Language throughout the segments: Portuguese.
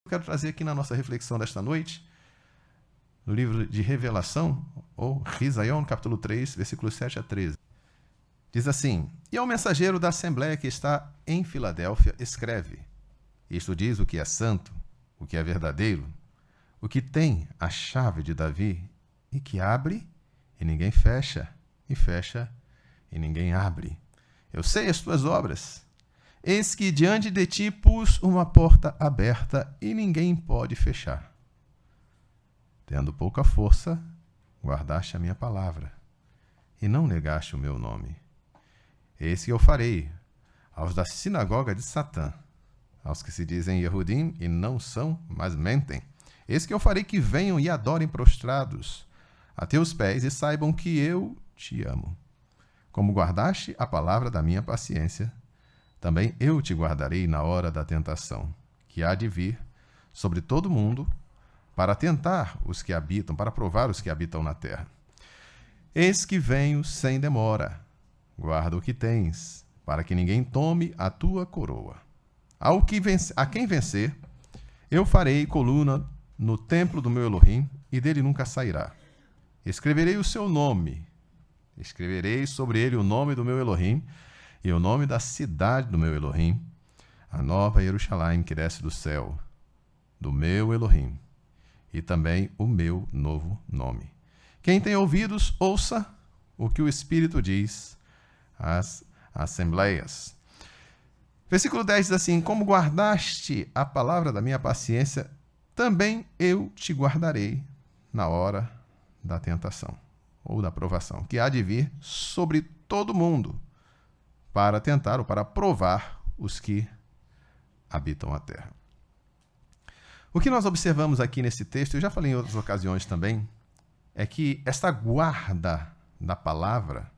Eu quero trazer aqui na nossa reflexão desta noite, no livro de Revelação, ou Risaion, capítulo 3, versículos 7 a 13. Diz assim: E ao mensageiro da Assembleia que está em Filadélfia, escreve: Isto diz o que é santo, o que é verdadeiro, o que tem a chave de Davi, e que abre e ninguém fecha, e fecha e ninguém abre. Eu sei as tuas obras. Eis que diante de ti pus uma porta aberta e ninguém pode fechar. Tendo pouca força, guardaste a minha palavra e não negaste o meu nome. Eis que eu farei aos da sinagoga de Satã, aos que se dizem Yehudim e não são, mas mentem. Eis que eu farei que venham e adorem prostrados a teus pés e saibam que eu te amo. Como guardaste a palavra da minha paciência, também eu te guardarei na hora da tentação, que há de vir sobre todo o mundo, para tentar os que habitam, para provar os que habitam na terra. Eis que venho sem demora. Guarda o que tens, para que ninguém tome a tua coroa. A quem vencer, eu farei coluna no templo do meu Elohim, e dele nunca sairá. Escreverei o seu nome, escreverei sobre ele o nome do meu Elohim, e o nome da cidade do meu Elohim, a nova Jerusalém que desce do céu, do meu Elohim, e também o meu novo nome. Quem tem ouvidos, ouça o que o Espírito diz às assembleias. Versículo 10 diz assim: Como guardaste a palavra da minha paciência, também eu te guardarei na hora da tentação, ou da provação, que há de vir sobre todo mundo, para tentar ou para provar os que habitam a terra. O que nós observamos aqui nesse texto, eu já falei em outras ocasiões também, é que esta guarda da palavra,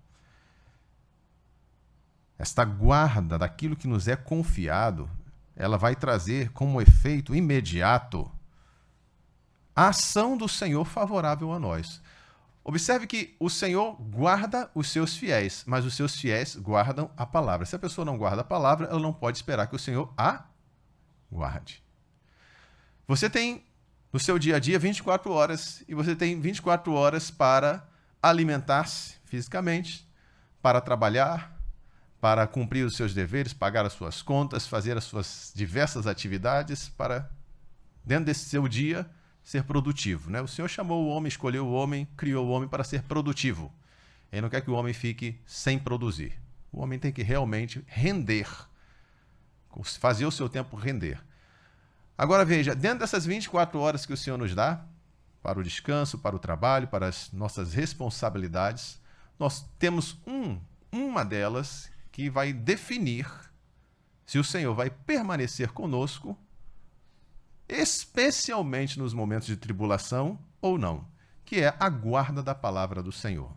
esta guarda daquilo que nos é confiado, ela vai trazer como efeito imediato a ação do Senhor favorável a nós. Observe que o Senhor guarda os seus fiéis, mas os seus fiéis guardam a palavra. Se a pessoa não guarda a palavra, ela não pode esperar que o Senhor a guarde. Você tem no seu dia a dia 24 horas, e você tem 24 horas para alimentar-se fisicamente, para trabalhar, para cumprir os seus deveres, pagar as suas contas, fazer as suas diversas atividades, para, dentro desse seu dia, ser produtivo, né? O Senhor chamou o homem, escolheu o homem, criou o homem para ser produtivo. Ele não quer que o homem fique sem produzir. O homem tem que realmente render, fazer o seu tempo render. Agora veja, dentro dessas 24 horas que o Senhor nos dá, para o descanso, para o trabalho, para as nossas responsabilidades, nós temos uma delas que vai definir se o Senhor vai permanecer conosco, especialmente nos momentos de tribulação ou não, que é a guarda da palavra do Senhor.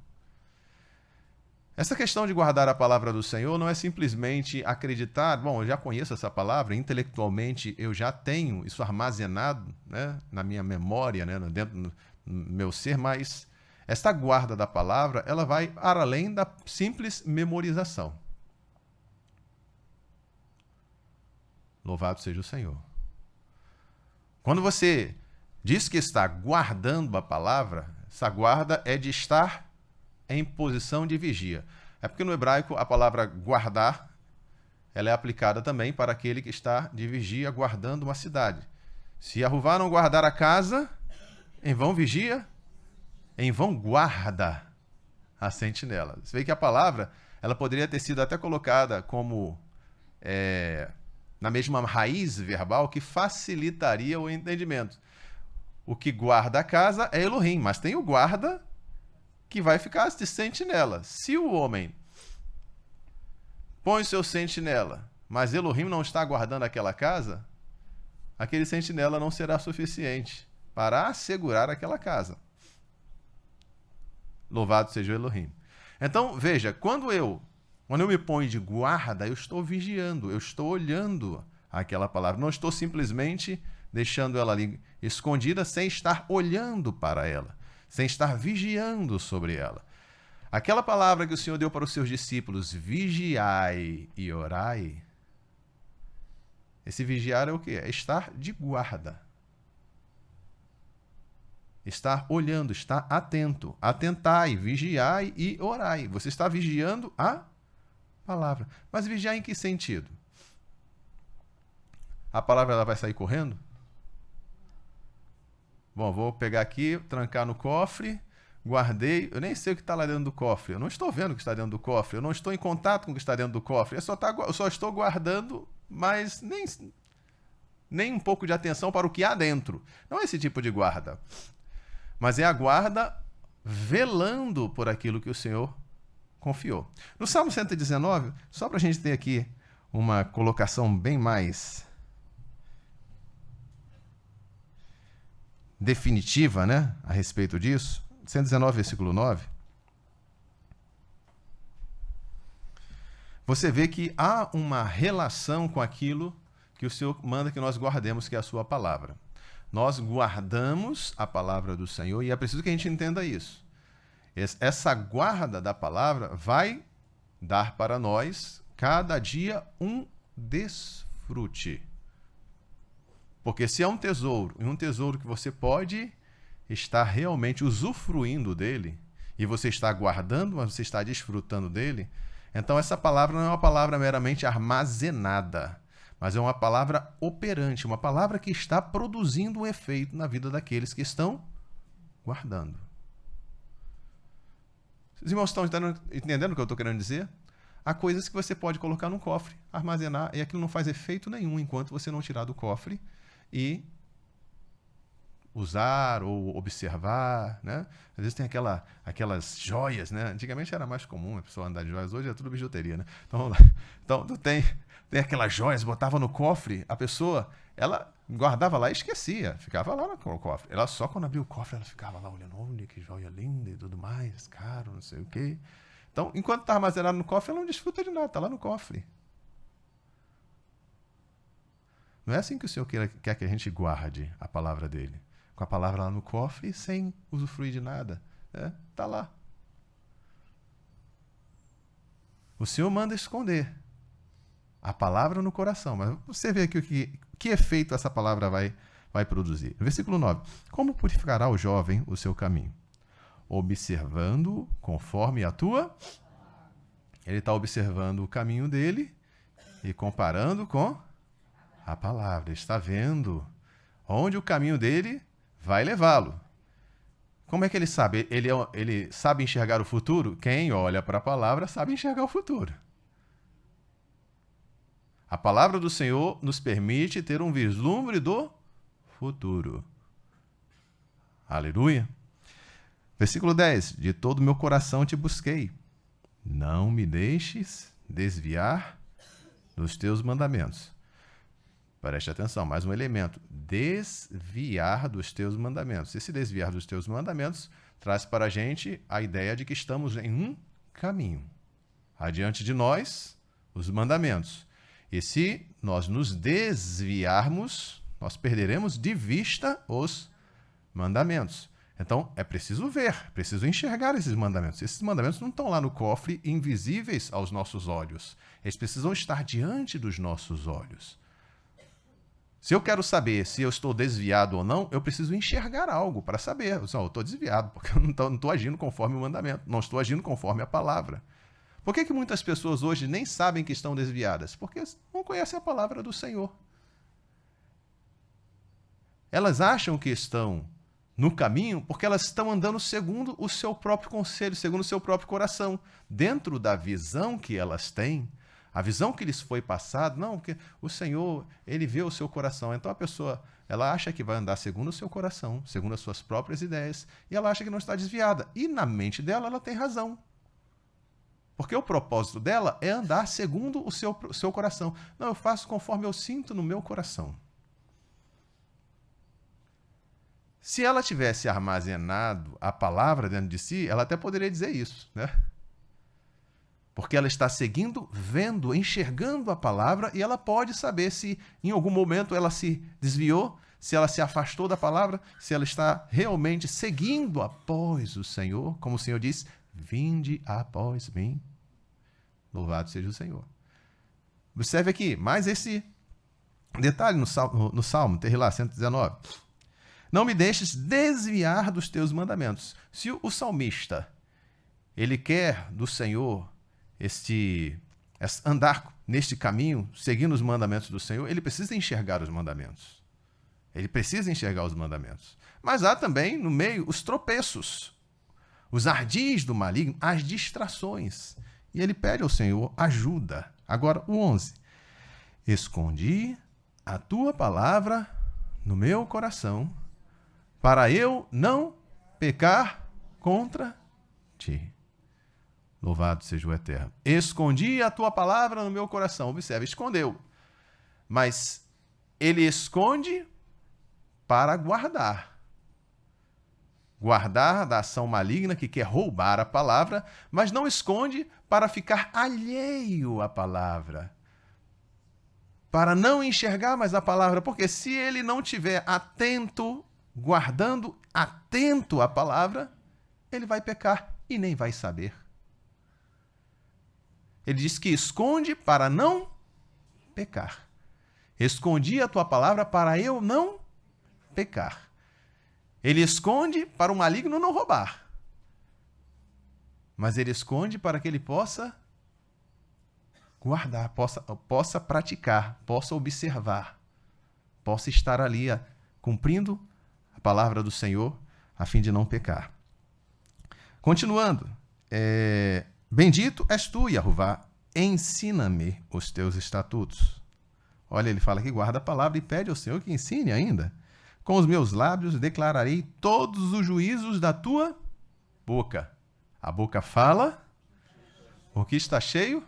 Essa questão de guardar a palavra do Senhor não é simplesmente acreditar, bom, eu já conheço essa palavra, intelectualmente eu já tenho isso armazenado, né, na minha memória, né, dentro do meu ser, mas esta guarda da palavra, ela vai para além da simples memorização. Louvado seja o Senhor. Quando você diz que está guardando a palavra, essa guarda é de estar em posição de vigia. É porque no hebraico a palavra guardar, ela é aplicada também para aquele que está de vigia guardando uma cidade. Se Yehuvá não guardar a casa, em vão vigia, em vão guarda a sentinela. Você vê que a palavra, ela poderia ter sido até colocada como na mesma raiz verbal que facilitaria o entendimento. O que guarda a casa é Elohim, mas tem o guarda que vai ficar de sentinela. Se o homem põe o seu sentinela, mas Elohim não está guardando aquela casa, aquele sentinela não será suficiente para assegurar aquela casa. Louvado seja o Elohim. Então, veja, quando eu me ponho de guarda, eu estou vigiando, eu estou olhando aquela palavra. Não estou simplesmente deixando ela ali escondida sem estar olhando para ela, sem estar vigiando sobre ela. Aquela palavra que o Senhor deu para os seus discípulos, vigiai e orai, Esse vigiar é o quê? É estar de guarda. Estar olhando, estar atento. Atentai, vigiai e orai. Você está vigiando a palavra. Mas vigiar em que sentido? A palavra ela vai sair correndo? Bom, vou pegar aqui, trancar no cofre, guardei. Eu nem sei o que está lá dentro do cofre. Eu não estou vendo o que está dentro do cofre. Eu não estou em contato com o que está dentro do cofre. Eu só estou guardando, mas nem um pouco de atenção para o que há dentro. Não é esse tipo de guarda. Mas é a guarda velando por aquilo que o Senhor confiou. No Salmo 119, só para a gente ter aqui uma colocação bem mais definitiva, né, a respeito disso, 119, versículo 9, você vê que há uma relação com aquilo que o Senhor manda que nós guardemos, que é a sua palavra. Nós guardamos a palavra do Senhor e é preciso que a gente entenda isso. Essa guarda da palavra vai dar para nós, cada dia, um desfrute. Porque se é um tesouro, e um tesouro que você pode estar realmente usufruindo dele, e você está guardando, mas você está desfrutando dele, então essa palavra não é uma palavra meramente armazenada, mas é uma palavra operante, uma palavra que está produzindo um efeito na vida daqueles que estão guardando. Os irmãos estão entendendo o que eu estou querendo dizer? Há coisas que você pode colocar num cofre, armazenar, e aquilo não faz efeito nenhum enquanto você não tirar do cofre e usar ou observar, né? Às vezes tem aquelas joias, né? Antigamente era mais comum a pessoa andar de joias, hoje é tudo bijuteria, né? Então tem aquelas joias, botava no cofre, a pessoa, ela guardava lá e esquecia, ficava lá no cofre. Ela só quando abria o cofre, ela ficava lá olhando, olha que joia linda e tudo mais, caro, não sei o quê. Então, enquanto está armazenado no cofre, ela não desfruta de nada, está lá no cofre. Não é assim que o Senhor quer que a gente guarde a palavra dele. Com a palavra lá no cofre, sem usufruir de nada. Está lá. O Senhor manda esconder a palavra no coração. Mas você vê aqui que efeito essa palavra vai produzir. Versículo 9. Como purificará o jovem o seu caminho? Observando conforme a tua... Ele está observando o caminho dele e comparando com a palavra. Está vendo onde o caminho dele vai levá-lo. Como é que ele sabe? Ele sabe enxergar o futuro? Quem olha para a palavra sabe enxergar o futuro. A palavra do Senhor nos permite ter um vislumbre do futuro. Aleluia. Versículo 10. De todo meu coração te busquei. Não me deixes desviar dos teus mandamentos. Preste atenção, mais um elemento. Desviar dos teus mandamentos. Esse desviar dos teus mandamentos traz para a gente a ideia de que estamos em um caminho. Adiante de nós, os mandamentos. E se nós nos desviarmos, nós perderemos de vista os mandamentos. Então, é preciso ver, preciso enxergar esses mandamentos. Esses mandamentos não estão lá no cofre, invisíveis aos nossos olhos. Eles precisam estar diante dos nossos olhos. Se eu quero saber se eu estou desviado ou não, eu preciso enxergar algo para saber. Eu estou desviado, porque eu não estou agindo conforme o mandamento, não estou agindo conforme a palavra. Por que muitas pessoas hoje nem sabem que estão desviadas? Porque não conhecem a palavra do Senhor. Elas acham que estão no caminho porque elas estão andando segundo o seu próprio conselho, segundo o seu próprio coração, dentro da visão que elas têm. A visão que lhes foi passada, não, porque o Senhor, ele vê o seu coração. Então a pessoa, ela acha que vai andar segundo o seu coração, segundo as suas próprias ideias, e ela acha que não está desviada. E na mente dela, ela tem razão. Porque o propósito dela é andar segundo o seu coração. Não, eu faço conforme eu sinto no meu coração. Se ela tivesse armazenado a palavra dentro de si, ela até poderia dizer isso, né? Porque ela está seguindo, vendo, enxergando a palavra e ela pode saber se em algum momento ela se desviou, se ela se afastou da palavra, se ela está realmente seguindo após o Senhor, como o Senhor diz, vinde após mim. Louvado seja o Senhor. Observe aqui, mais esse Detalhe no Salmo, tem lá, 119. Não me deixes desviar dos teus mandamentos. Se o salmista, ele quer do Senhor andar neste caminho, seguindo os mandamentos do Senhor, ele precisa enxergar os mandamentos. Ele precisa enxergar os mandamentos. Mas há também, no meio, os tropeços, os ardis do maligno, as distrações. E ele pede ao Senhor ajuda. Agora, o 11. Escondi a tua palavra no meu coração, para eu não pecar contra ti. Louvado seja o Eterno. Escondi a tua palavra no meu coração. Observe, escondeu. Mas ele esconde para guardar. Guardar da ação maligna que quer roubar a palavra, mas não esconde para ficar alheio à palavra. Para não enxergar mais a palavra. Porque se ele não estiver atento, guardando, atento à palavra, ele vai pecar e nem vai saber. Ele diz que esconde para não pecar. Escondi a tua palavra para eu não pecar. Ele esconde para o maligno não roubar. Mas ele esconde para que ele possa guardar, possa praticar, possa observar, possa estar ali cumprindo a palavra do Senhor, a fim de não pecar. Continuando, bendito és tu, Yahová, ensina-me os teus estatutos. Olha, ele fala que guarda a palavra e pede ao Senhor que ensine ainda. Com os meus lábios declararei todos os juízos da tua boca. A boca fala, o que está cheio?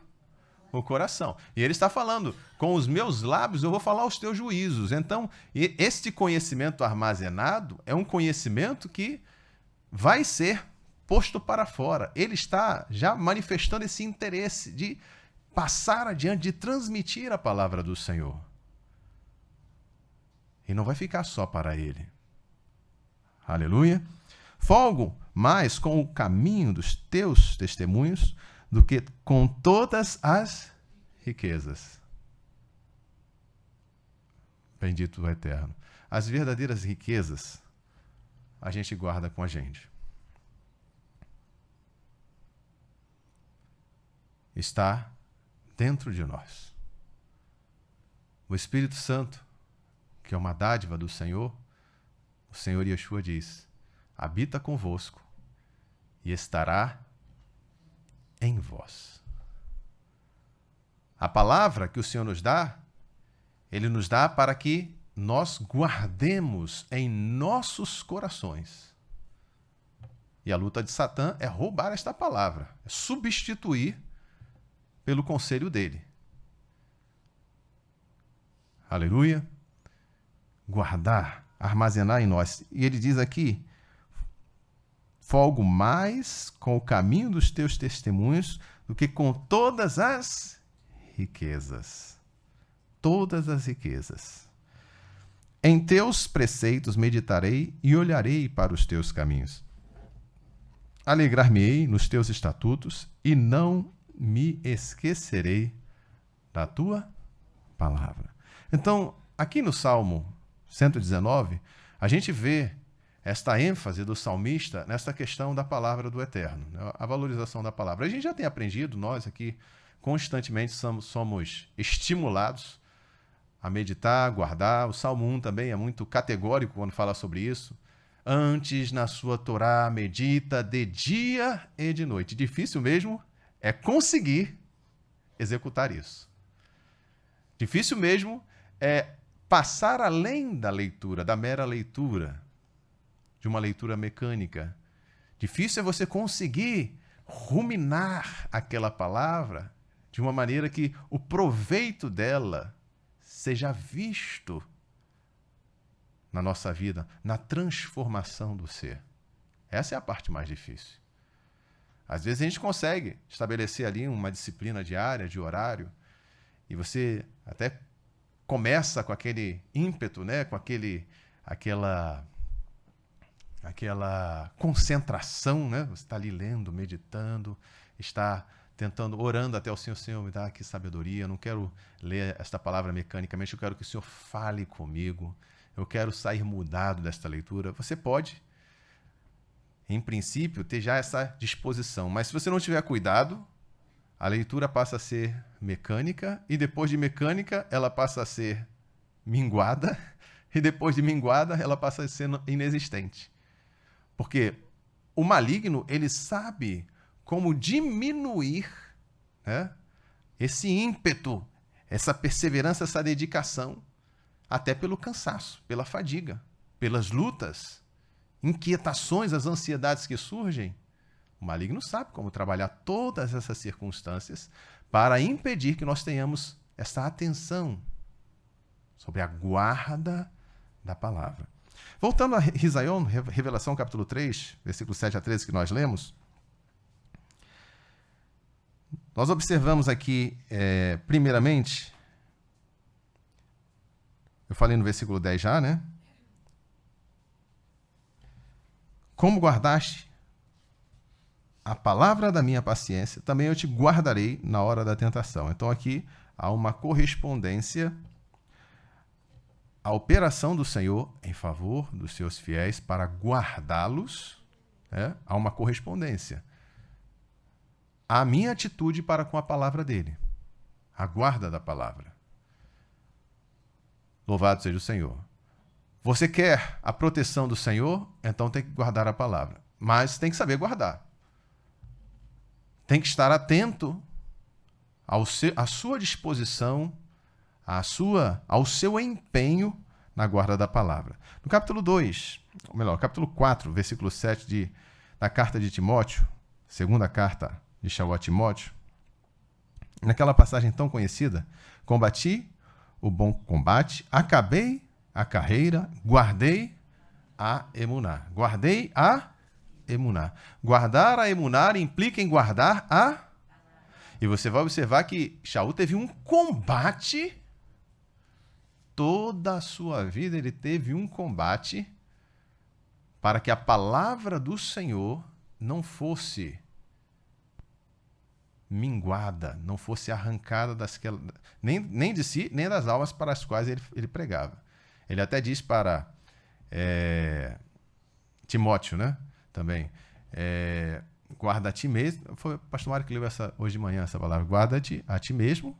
O coração. E ele está falando, com os meus lábios eu vou falar os teus juízos. Então, este conhecimento armazenado é um conhecimento que vai ser posto para fora. Ele está já manifestando esse interesse de passar adiante, de transmitir a palavra do Senhor. E não vai ficar só para ele. Aleluia. Folgo mais com o caminho dos teus testemunhos do que com todas as riquezas. Bendito o Eterno. As verdadeiras riquezas a gente guarda com a gente. Está dentro de nós. O Espírito Santo, que é uma dádiva do Senhor, o Senhor Yeshua diz, habita convosco e estará em vós. A palavra que o Senhor nos dá, Ele nos dá para que nós guardemos em nossos corações. E a luta de Satã é roubar esta palavra, é substituir pelo conselho dele. Aleluia. Guardar, armazenar em nós. E ele diz aqui, folgo mais com o caminho dos teus testemunhos do que com todas as riquezas. Todas as riquezas. Em teus preceitos meditarei e olharei para os teus caminhos. Alegrar-me-ei nos teus estatutos e não me esquecerei da tua palavra. Então, aqui no Salmo 119, a gente vê esta ênfase do salmista nessa questão da palavra do Eterno, né? A valorização da palavra. A gente já tem aprendido, nós aqui, constantemente somos estimulados a meditar, guardar. O Salmo 1 também é muito categórico quando fala sobre isso. Antes na sua Torá medita de dia e de noite. Difícil mesmo é conseguir executar isso. Difícil mesmo é passar além da leitura, da mera leitura, de uma leitura mecânica. Difícil é você conseguir ruminar aquela palavra de uma maneira que o proveito dela seja visto na nossa vida, na transformação do ser. Essa é a parte mais difícil. Às vezes a gente consegue estabelecer ali uma disciplina diária, de horário, e você até começa com aquele ímpeto, né? Com aquela concentração, né? Você está ali lendo, meditando, está tentando, orando até o Senhor, Senhor, me dá aqui sabedoria, eu não quero ler esta palavra mecanicamente, eu quero que o Senhor fale comigo, eu quero sair mudado desta leitura. Você pode, em princípio, ter já essa disposição, mas se você não tiver cuidado, a leitura passa a ser mecânica, e depois de mecânica, ela passa a ser minguada, e depois de minguada, ela passa a ser inexistente. Porque o maligno, ele sabe como diminuir, né, esse ímpeto, essa perseverança, essa dedicação, até pelo cansaço, pela fadiga, pelas lutas, inquietações, as ansiedades que surgem. O maligno sabe como trabalhar todas essas circunstâncias para impedir que nós tenhamos essa atenção sobre a guarda da palavra. Voltando a Risaion, Revelação capítulo 3, versículos 7 a 13, que nós lemos, nós observamos aqui, primeiramente, eu falei no versículo 10 já, né? Como guardaste a palavra da minha paciência, também eu te guardarei na hora da tentação. Então aqui há uma correspondência à operação do Senhor em favor dos seus fiéis para guardá-los, né? Há uma correspondência à minha atitude para com a palavra dele, a guarda da palavra. Louvado seja o Senhor. Você quer a proteção do Senhor? Então tem que guardar a palavra. Mas tem que saber guardar. Tem que estar atento à sua disposição, ao seu empenho na guarda da palavra. No capítulo 2, ou melhor, capítulo 4, versículo 7 da carta de Timóteo, segunda carta de Shaul a Timóteo, naquela passagem tão conhecida, combati o bom combate, acabei a carreira, guardei a emuná. Guardei a emuná. Guardar a emuná implica em guardar a... E você vai observar que Shaul teve um combate, toda a sua vida ele teve um combate para que a palavra do Senhor não fosse minguada, não fosse arrancada nem de si, nem das almas para as quais ele pregava. Ele até diz para Timóteo, né? Também, guarda a ti mesmo. Foi o pastor Mário que leu hoje de manhã essa palavra. Guarda-te a ti mesmo.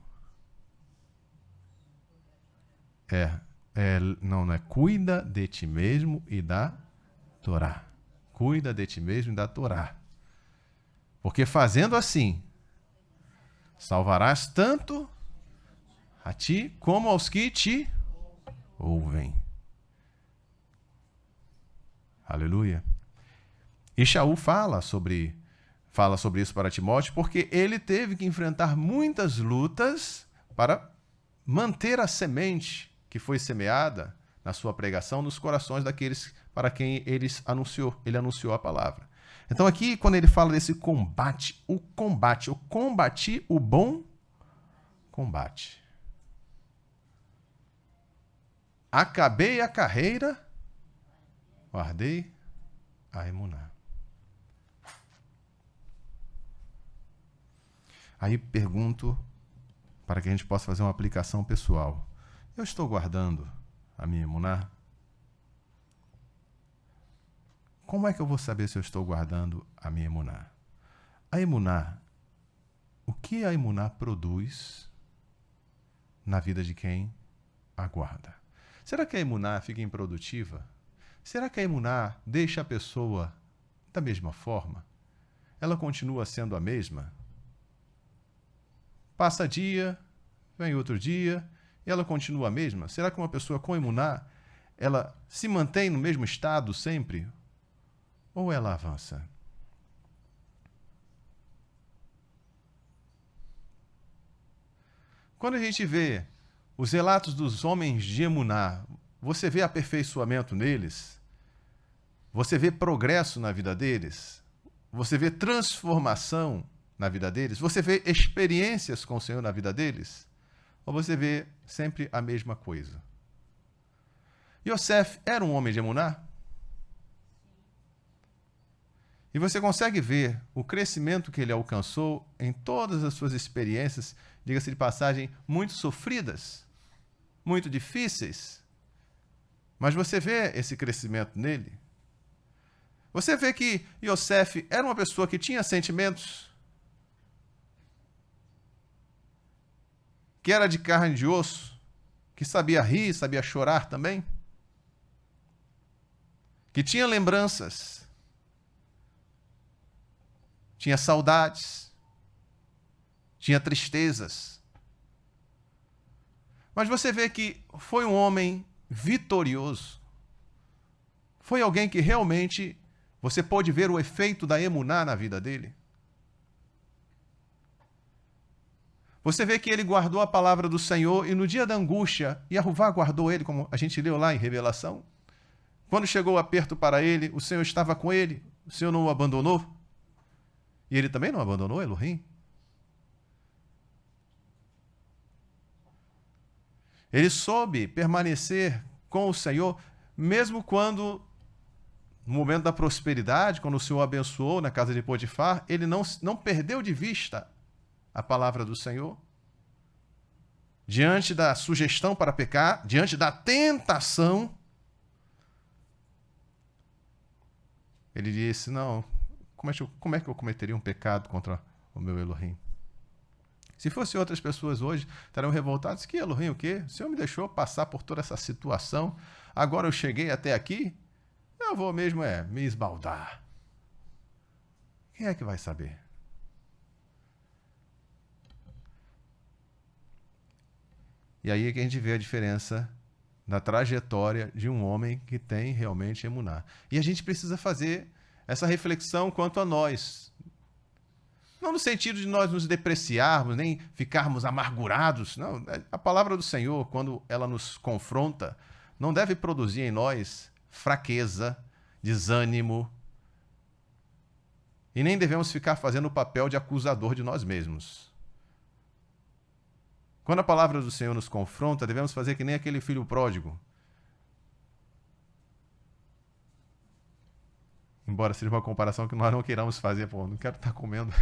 Não é. Cuida de ti mesmo e da Torá. Cuida de ti mesmo e da Torá. Porque fazendo assim, salvarás tanto a ti como aos que te ouvem. Aleluia. E Shaul fala sobre isso para Timóteo, porque ele teve que enfrentar muitas lutas para manter a semente que foi semeada na sua pregação nos corações daqueles para quem ele anunciou a palavra. Então aqui, quando ele fala desse combate, eu combati o bom combate. Acabei a carreira, guardei a emuná. Aí pergunto, para que a gente possa fazer uma aplicação pessoal. Eu estou guardando a minha emuná? Como é que eu vou saber se eu estou guardando a minha emuná? A emuná, o que a emuná produz na vida de quem a guarda? Será que a emuná fica improdutiva? Será que a emuná deixa a pessoa da mesma forma? Ela continua sendo a mesma? Passa dia, vem outro dia, e ela continua a mesma? Será que uma pessoa com emuná, ela se mantém no mesmo estado sempre? Ou ela avança? Quando a gente vê os relatos dos homens de emuná, você vê aperfeiçoamento neles? Você vê progresso na vida deles? Você vê transformação na vida deles? Você vê experiências com o Senhor na vida deles? Ou você vê sempre a mesma coisa? Yosef era um homem de emuná? E você consegue ver o crescimento que ele alcançou em todas as suas experiências, diga-se de passagem, muito sofridas, muito difíceis. Mas você vê esse crescimento nele. Você vê que Yosef era uma pessoa que tinha sentimentos, que era de carne e de osso, que sabia rir, sabia chorar também, que tinha lembranças, tinha saudades, tinha tristezas. Mas você vê que foi um homem vitorioso. Foi alguém que realmente você pôde ver o efeito da emuná na vida dele. Você vê que ele guardou a palavra do Senhor e no dia da angústia, Yahová guardou ele, como a gente leu lá em Revelação. Quando chegou o aperto para ele, o Senhor estava com ele, o Senhor não o abandonou. E ele também não abandonou Elohim. Ele soube permanecer com o Senhor, mesmo quando, no momento da prosperidade, quando o Senhor abençoou na casa de Potifar, ele não perdeu de vista a palavra do Senhor. Diante da sugestão para pecar, diante da tentação, ele disse, não, como é que eu cometeria um pecado contra o meu Elohim? Se fossem outras pessoas hoje, estariam revoltadas. Que Elohim o quê? O Senhor me deixou passar por toda essa situação, agora eu cheguei até aqui, eu vou mesmo me esbaldar. Quem é que vai saber? E aí é que a gente vê a diferença na trajetória de um homem que tem realmente emuná. E a gente precisa fazer essa reflexão quanto a nós. Não no sentido de nós nos depreciarmos, nem ficarmos amargurados. Não, a palavra do Senhor, quando ela nos confronta, não deve produzir em nós fraqueza, desânimo. E nem devemos ficar fazendo o papel de acusador de nós mesmos. Quando a palavra do Senhor nos confronta, devemos fazer que nem aquele filho pródigo. Embora seja uma comparação que nós não queiramos fazer, pô, não quero estar comendo,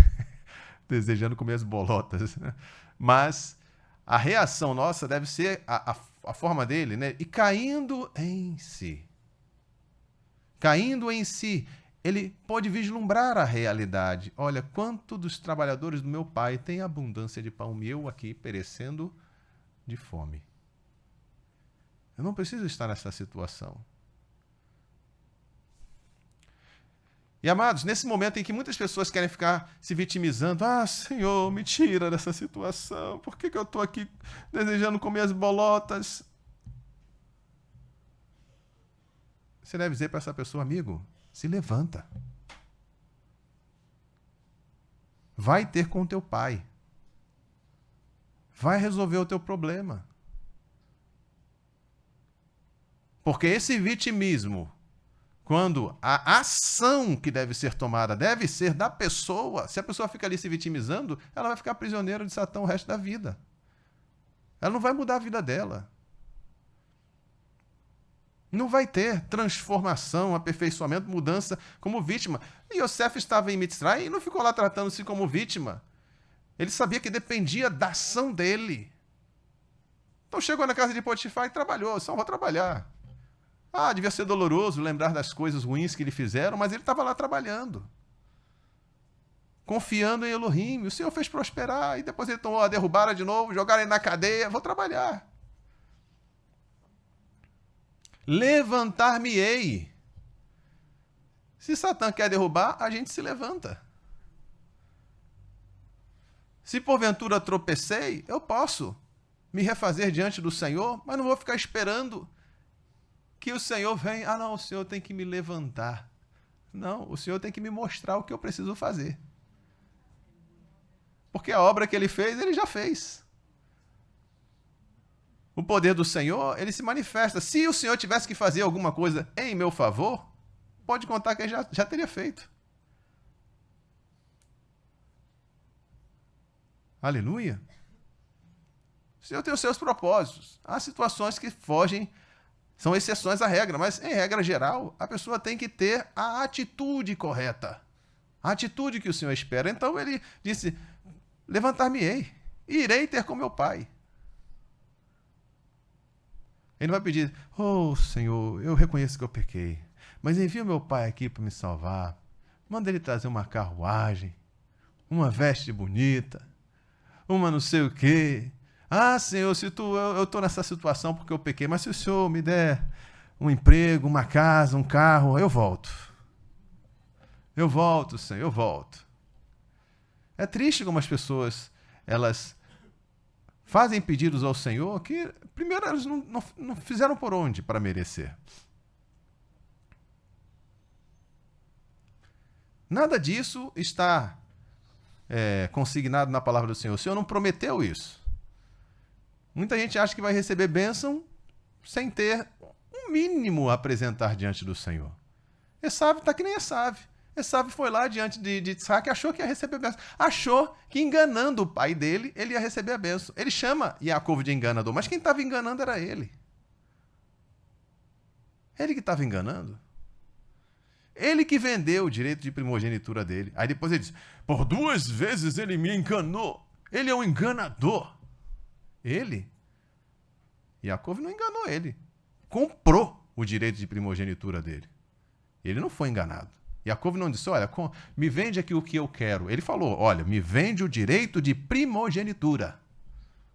desejando comer as bolotas. Né? Mas a reação nossa deve ser a forma dele, né? E caindo em si. Caindo em si, ele pode vislumbrar a realidade. Olha, quanto dos trabalhadores do meu pai tem abundância de pão, e eu aqui perecendo de fome. Eu não preciso estar nessa situação. E, amados, nesse momento em que muitas pessoas querem ficar se vitimizando, Senhor, me tira dessa situação, por que eu estou aqui desejando comer as bolotas? Você deve dizer para essa pessoa, amigo, se levanta. Vai ter com o teu pai. Vai resolver o teu problema. Porque esse vitimismo, quando a ação que deve ser tomada deve ser da pessoa, se a pessoa fica ali se vitimizando, ela vai ficar prisioneira de Satã o resto da vida. Ela não vai mudar a vida dela. Não vai ter transformação, aperfeiçoamento, mudança como vítima. E Yosef estava em Mitzrayim e não ficou lá tratando-se como vítima. Ele sabia que dependia da ação dele. Então chegou na casa de Potifar e trabalhou. Só vou trabalhar. Devia ser doloroso lembrar das coisas ruins que lhe fizeram, mas ele estava lá trabalhando. Confiando em Elohim. O Senhor fez prosperar. E depois ele tomou a derrubada de novo, jogaram ele na cadeia. Vou trabalhar. Levantar-me-ei. Se Satã quer derrubar, a gente se levanta. Se porventura tropecei, eu posso me refazer diante do Senhor, mas não vou ficar esperando que o Senhor venha. Não, o Senhor tem que me levantar. Não, o Senhor tem que me mostrar o que eu preciso fazer. Porque a obra que ele fez, ele já fez. O poder do Senhor, ele se manifesta. Se o Senhor tivesse que fazer alguma coisa em meu favor, pode contar que ele já teria feito. Aleluia. O Senhor tem os seus propósitos. Há situações que fogem, são exceções à regra, mas em regra geral, a pessoa tem que ter a atitude correta. a atitude que o Senhor espera. Então ele disse, levantar-me-ei, e irei ter com meu pai. Ele vai pedir, oh Senhor, eu reconheço que eu pequei, mas envia o meu pai aqui para me salvar. Manda ele trazer uma carruagem, uma veste bonita, uma não sei o quê. Ah, Senhor, eu estou nessa situação porque eu pequei, mas se o Senhor me der um emprego, uma casa, um carro, eu volto. Eu volto, Senhor, eu volto. É triste como as pessoas, elas fazem pedidos ao Senhor que, primeiro, elas não fizeram por onde para merecer. Nada disso está consignado na palavra do Senhor. O Senhor não prometeu isso. Muita gente acha que vai receber bênção sem ter um mínimo a apresentar diante do Senhor. Esaú está que nem Esaú. Esaú foi lá diante de Isaac e achou que ia receber a bênção. Achou que enganando o pai dele, ele ia receber a bênção. Ele chama Jacó de enganador, mas quem estava enganando era ele. Ele que estava enganando. Ele que vendeu o direito de primogenitura dele. Aí depois ele diz, por 2 vezes ele me enganou. Ele é um enganador. Ele? Jacó não enganou ele. Comprou o direito de primogenitura dele. Ele não foi enganado. Jacó não disse, olha, me vende aqui o que eu quero. Ele falou, olha, me vende o direito de primogenitura.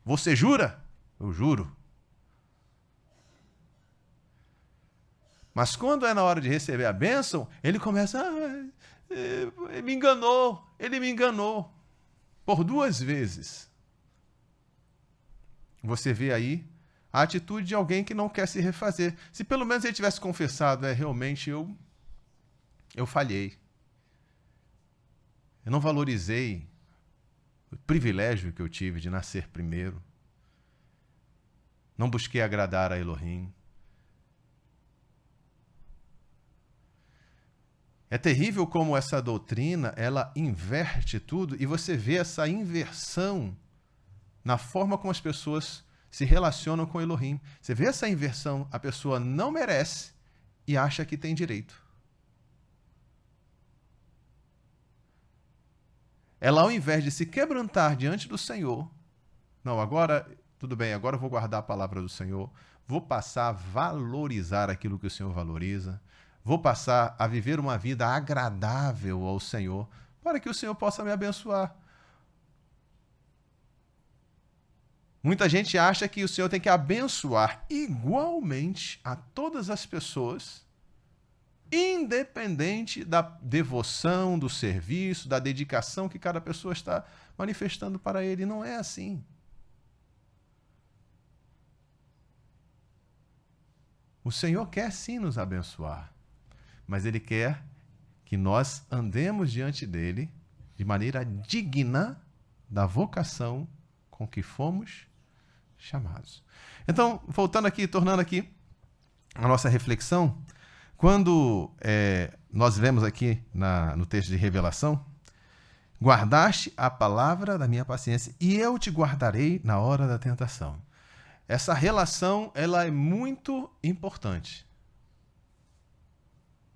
Você jura? Eu juro. Mas quando é na hora de receber a bênção, ele começa, ele me enganou. Por 2 vezes. Você vê aí a atitude de alguém que não quer se refazer. Se pelo menos ele tivesse confessado, realmente eu falhei. Eu não valorizei o privilégio que eu tive de nascer primeiro. Não busquei agradar a Elohim. É terrível como essa doutrina, ela inverte tudo e você vê essa inversão na forma como as pessoas se relacionam com Elohim. Você vê essa inversão, a pessoa não merece e acha que tem direito. Ela, ao invés de se quebrantar diante do Senhor, não, agora, tudo bem, agora eu vou guardar a palavra do Senhor, vou passar a valorizar aquilo que o Senhor valoriza, vou passar a viver uma vida agradável ao Senhor, para que o Senhor possa me abençoar. Muita gente acha que o Senhor tem que abençoar igualmente a todas as pessoas, independente da devoção, do serviço, da dedicação que cada pessoa está manifestando para Ele. Não é assim. O Senhor quer sim nos abençoar, mas Ele quer que nós andemos diante dEle de maneira digna da vocação com que fomos chamados. Então, voltando aqui, tornando aqui a nossa reflexão, quando nós vemos aqui no texto de Revelação, guardaste a palavra da minha paciência e eu te guardarei na hora da tentação. Essa relação, ela é muito importante.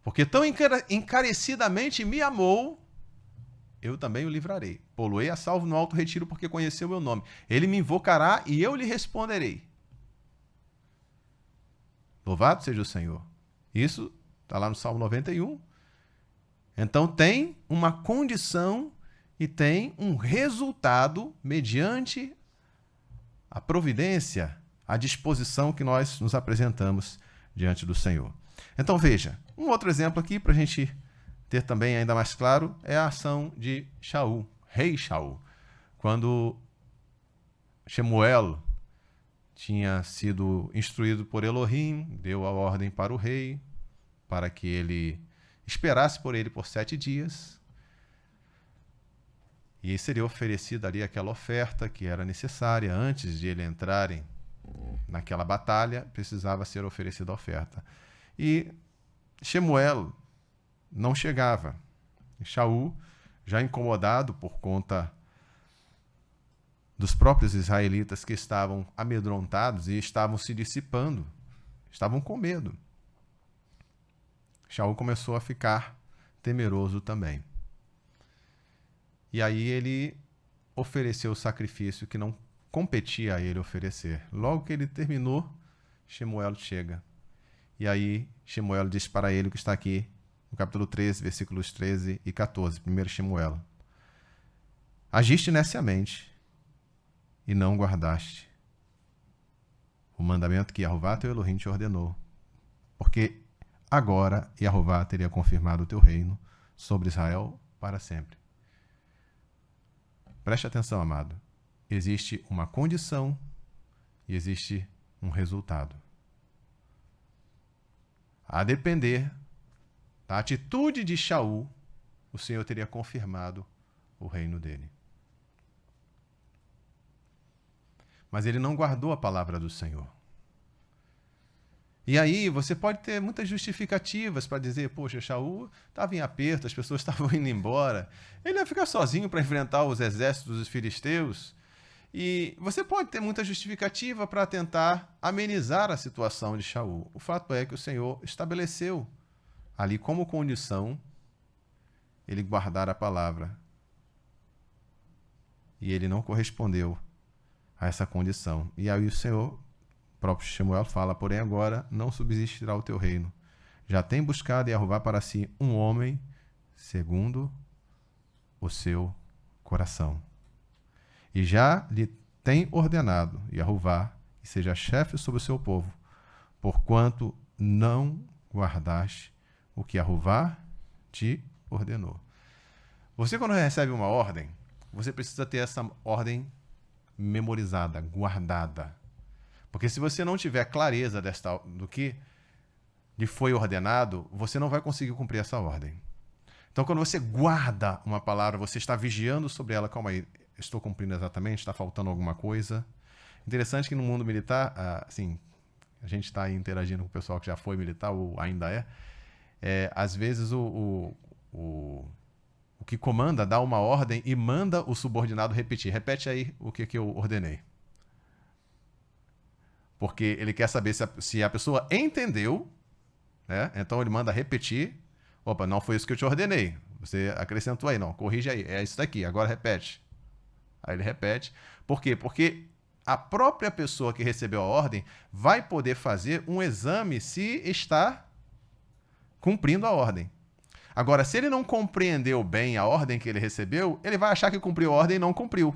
Porque tão encarecidamente me amou, eu também o livrarei. Poloei a salvo no alto retiro porque conheceu o meu nome. Ele me invocará e eu lhe responderei. Louvado seja o Senhor. Isso está lá no Salmo 91. Então tem uma condição e tem um resultado mediante a providência, a disposição que nós nos apresentamos diante do Senhor. Então veja, um outro exemplo aqui para a gente ter também ainda mais claro é a ação de Shaul, rei Shaul. Quando Shemuel tinha sido instruído por Elohim, deu a ordem para o rei, para que ele esperasse por ele por 7 dias, e seria oferecida ali aquela oferta que era necessária. Antes de ele entrarem naquela batalha, precisava ser oferecida a oferta. E Shemuel não chegava. Shaul, já incomodado por conta dos próprios israelitas que estavam amedrontados e estavam se dissipando, estavam com medo. Shaul começou a ficar temeroso também. E aí ele ofereceu o sacrifício que não competia a ele oferecer. Logo que ele terminou, Shemuel chega. E aí Shemuel diz para ele o que está aqui no capítulo 13, versículos 13 e 14. 1 Shemuel. Agiste neciamente e não guardaste o mandamento que Yahová teu Elohim te ordenou, porque agora Yahová teria confirmado o teu reino sobre Israel para sempre. Preste atenção, amado. Existe uma condição e existe um resultado. A depender da atitude de Shaul, o Senhor teria confirmado o reino dele. Mas ele não guardou a palavra do Senhor. E aí você pode ter muitas justificativas para dizer, poxa, Shaul estava em aperto, as pessoas estavam indo embora, ele ia ficar sozinho para enfrentar os exércitos dos filisteus. E você pode ter muita justificativa para tentar amenizar a situação de Shaul. O fato é que o Senhor estabeleceu ali como condição ele guardar a palavra. E ele não correspondeu a essa condição. E aí o Senhor, o próprio Shemuel, fala, porém agora não subsistirá o teu reino. Já tem buscado Yahová para si um homem segundo o seu coração. E já lhe tem ordenado Yahová que seja chefe sobre o seu povo, porquanto não guardaste o que Yahová te ordenou. Você, quando recebe uma ordem, você precisa ter essa ordem memorizada, guardada. Porque se você não tiver clareza do que lhe foi ordenado, você não vai conseguir cumprir essa ordem. Então, quando você guarda uma palavra, você está vigiando sobre ela. Calma aí, estou cumprindo exatamente? Está faltando alguma coisa? Interessante que no mundo militar, assim, a gente está interagindo com o pessoal que já foi militar ou ainda às vezes o que comanda dá uma ordem e manda o subordinado repetir. Repete aí o que eu ordenei. Porque ele quer saber se a pessoa entendeu, né? Então ele manda repetir. Opa, não foi isso que eu te ordenei. Você acrescentou aí, não. Corrige aí. É isso daqui. Agora repete. Aí ele repete. Por quê? Porque a própria pessoa que recebeu a ordem vai poder fazer um exame se está cumprindo a ordem. Agora, se ele não compreendeu bem a ordem que ele recebeu, ele vai achar que cumpriu a ordem e não cumpriu.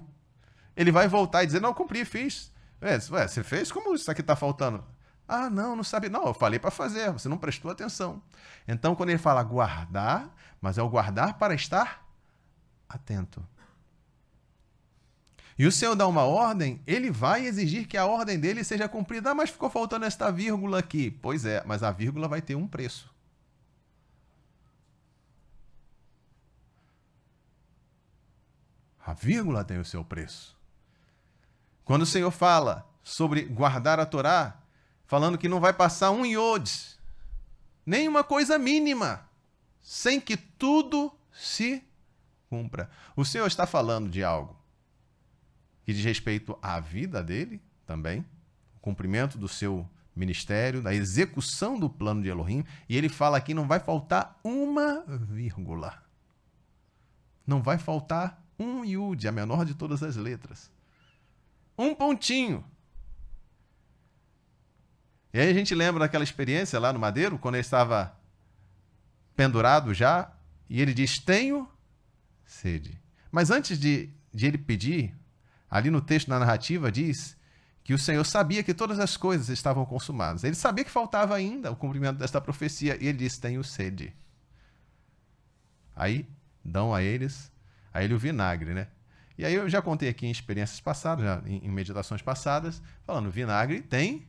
Ele vai voltar e dizer, não, cumpri, fiz. Ué, você fez? Como isso aqui está faltando? Ah, não sabe. Não, eu falei para fazer, você não prestou atenção. Então, quando ele fala guardar, mas é o guardar para estar atento. E o Senhor dá uma ordem, ele vai exigir que a ordem dele seja cumprida. Ah, mas ficou faltando esta vírgula aqui. Pois é, mas a vírgula vai ter um preço. A vírgula tem o seu preço. Quando o Senhor fala sobre guardar a Torá, falando que não vai passar um iod, nem uma coisa mínima, sem que tudo se cumpra. O Senhor está falando de algo que diz respeito à vida dele também, o cumprimento do seu ministério, da execução do plano de Elohim, e ele fala aqui, não vai faltar uma vírgula. Não vai faltar um iud, a menor de todas as letras. Um pontinho. E aí a gente lembra daquela experiência lá no Madeiro, quando ele estava pendurado já, e ele diz, tenho sede. Mas antes de ele pedir, ali no texto, na narrativa, diz que o Senhor sabia que todas as coisas estavam consumadas. Ele sabia que faltava ainda o cumprimento desta profecia, e ele diz, tenho sede. Aí dão a ele o vinagre, né? E aí eu já contei aqui em experiências passadas, em meditações passadas, falando, vinagre tem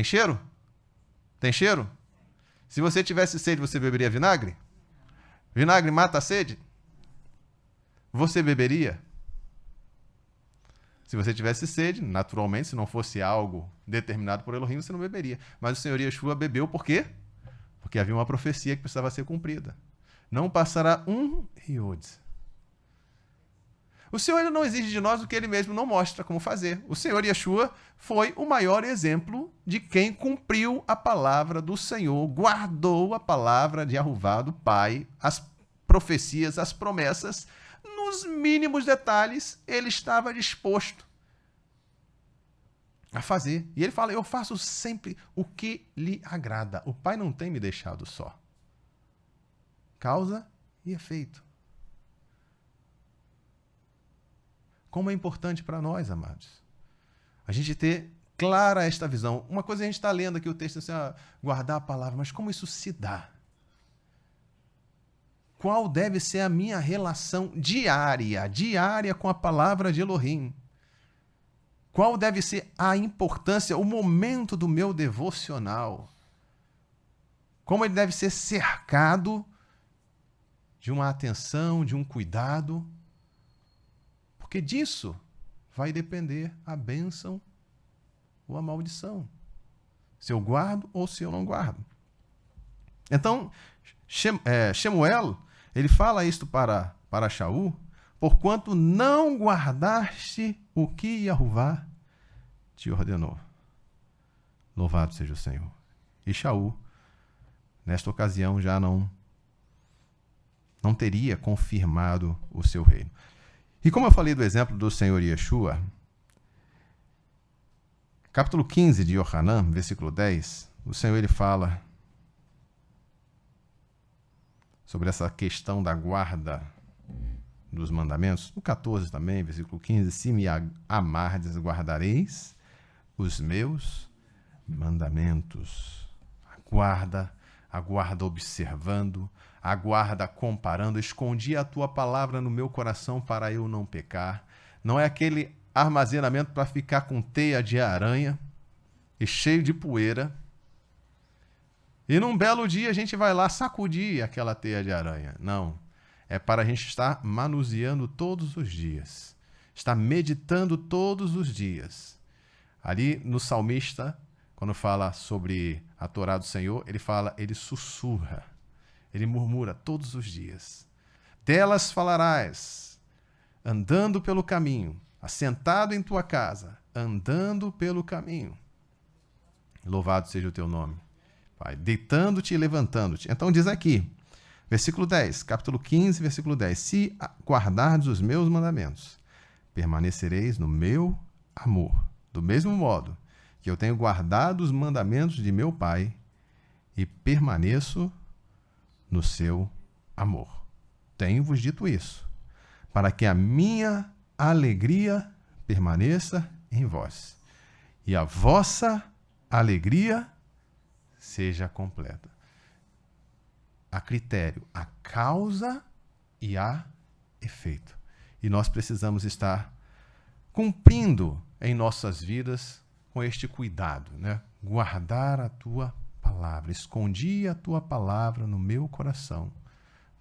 cheiro? Tem cheiro? Se você tivesse sede, você beberia vinagre? Vinagre mata a sede? Você beberia? Se você tivesse sede, naturalmente, se não fosse algo determinado por Elohim, você não beberia. Mas o Senhor Yeshua bebeu por quê? Porque havia uma profecia que precisava ser cumprida. Não passará um iod. O Senhor ele não exige de nós o que ele mesmo não mostra como fazer. O Senhor Yeshua foi o maior exemplo de quem cumpriu a palavra do Senhor, guardou a palavra de Yahová, do Pai, as profecias, as promessas, nos mínimos detalhes, ele estava disposto a fazer. E ele fala, eu faço sempre o que lhe agrada. O Pai não tem me deixado só. Causa e efeito. Como é importante para nós, amados, a gente ter clara esta visão. Uma coisa a gente está lendo aqui o texto, assim, guardar a palavra, mas como isso se dá? Qual deve ser a minha relação diária com a palavra de Elohim? Qual deve ser a importância, o momento do meu devocional? Como ele deve ser cercado de uma atenção, de um cuidado? Porque disso vai depender a bênção ou a maldição. Se eu guardo ou se eu não guardo. Então, Shemuel, ele fala isto para Shaul, porquanto não guardaste o que Yahová te ordenou. Louvado seja o Senhor. E Shaul, nesta ocasião, já não teria confirmado o seu reino. E como eu falei do exemplo do Senhor Yeshua, capítulo 15 de Yohanan, versículo 10, o Senhor ele fala sobre essa questão da guarda dos mandamentos. No 14 também, versículo 15, se me amardes, guardareis os meus mandamentos. A guarda observando, a guarda comparando. Escondi a tua palavra no meu coração para eu não pecar. Não é aquele armazenamento para ficar com teia de aranha e cheio de poeira. E num belo dia a gente vai lá sacudir aquela teia de aranha. Não. É para a gente estar manuseando todos os dias. Estar meditando todos os dias. Ali no salmista, quando fala sobre a Torá do Senhor, ele sussurra. Ele murmura todos os dias. Delas falarás, andando pelo caminho, assentado em tua casa, andando pelo caminho. Louvado seja o teu nome, Pai, deitando-te e levantando-te. Então diz aqui, versículo 10, capítulo 15, versículo 10. Se guardardes os meus mandamentos, permanecereis no meu amor. Do mesmo modo que eu tenho guardado os mandamentos de meu Pai e permaneço no seu amor. Tenho-vos dito isso, para que a minha alegria permaneça em vós e a vossa alegria seja completa. A critério, a causa e a efeito. E nós precisamos estar cumprindo em nossas vidas com este cuidado, né? Guardar a tua palavra. Escondi a tua palavra no meu coração,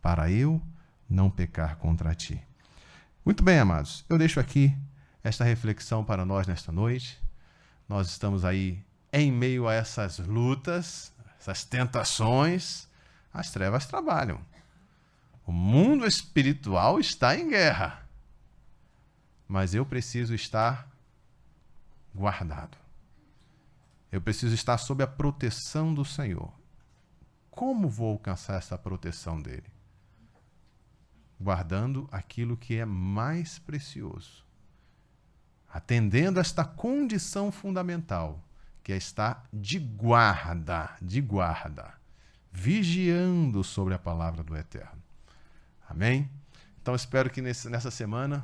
para eu não pecar contra ti. Muito bem, amados. Eu deixo aqui esta reflexão para nós nesta noite. Nós estamos aí em meio a essas lutas, essas tentações. As trevas trabalham. O mundo espiritual está em guerra. Mas eu preciso estar guardado. Eu preciso estar sob a proteção do Senhor. Como vou alcançar essa proteção dele? Guardando aquilo que é mais precioso. Atendendo a esta condição fundamental, que é estar de guarda, vigiando sobre a palavra do Eterno. Amém? Então espero que nessa semana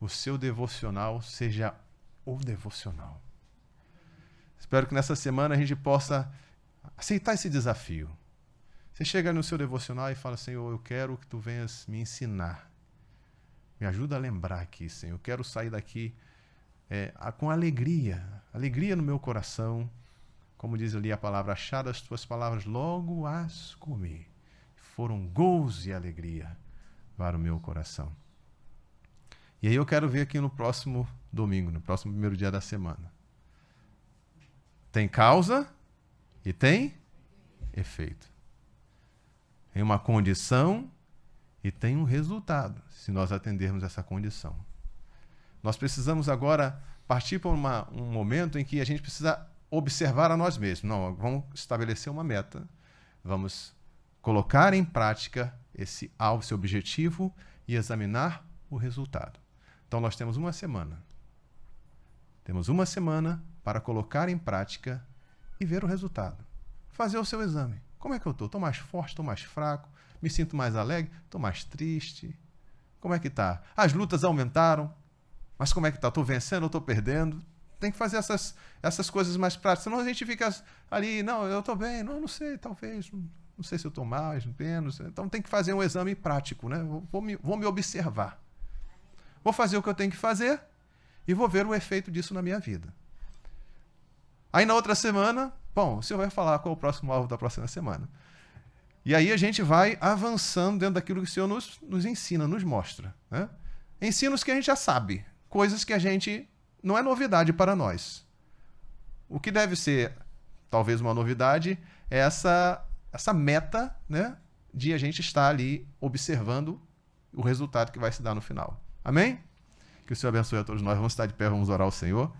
o seu devocional seja o devocional. Espero que nessa semana a gente possa aceitar esse desafio. Você chega no seu devocional e fala, Senhor, eu quero que tu venhas me ensinar. Me ajuda a lembrar aqui, Senhor. Eu quero sair daqui com alegria no meu coração. Como diz ali a palavra, achadas as tuas palavras, logo as comi. Foram gozo e alegria para o meu coração. E aí eu quero ver aqui no próximo domingo, no próximo primeiro dia da semana. Tem causa e tem efeito. Tem uma condição e tem um resultado, se nós atendermos essa condição. Nós precisamos agora partir para um momento em que a gente precisa observar a nós mesmos. Não, vamos estabelecer uma meta, vamos colocar em prática esse alvo, esse objetivo e examinar o resultado. Então, nós temos uma semana. Temos uma semana para colocar em prática e ver o resultado. Fazer o seu exame. Como é que eu estou? Estou mais forte? Estou mais fraco? Me sinto mais alegre? Estou mais triste? Como é que está? As lutas aumentaram, mas como é que está? Estou vencendo ou estou perdendo? Tem que fazer essas coisas mais práticas, senão a gente fica ali, não, eu estou bem, não sei, talvez, não sei se eu estou mais, menos. Então tem que fazer um exame prático, né? Vou me observar. Vou fazer o que eu tenho que fazer e vou ver o efeito disso na minha vida. Aí na outra semana, bom, o senhor vai falar qual é o próximo alvo da próxima semana. E aí a gente vai avançando dentro daquilo que o Senhor nos ensina, nos mostra. Né? Ensinos que a gente já sabe, coisas que a gente não é novidade para nós. O que deve ser, talvez, uma novidade é essa meta, né, de a gente estar ali observando o resultado que vai se dar no final. Amém? Que o Senhor abençoe a todos nós. Vamos estar de pé, vamos orar ao Senhor.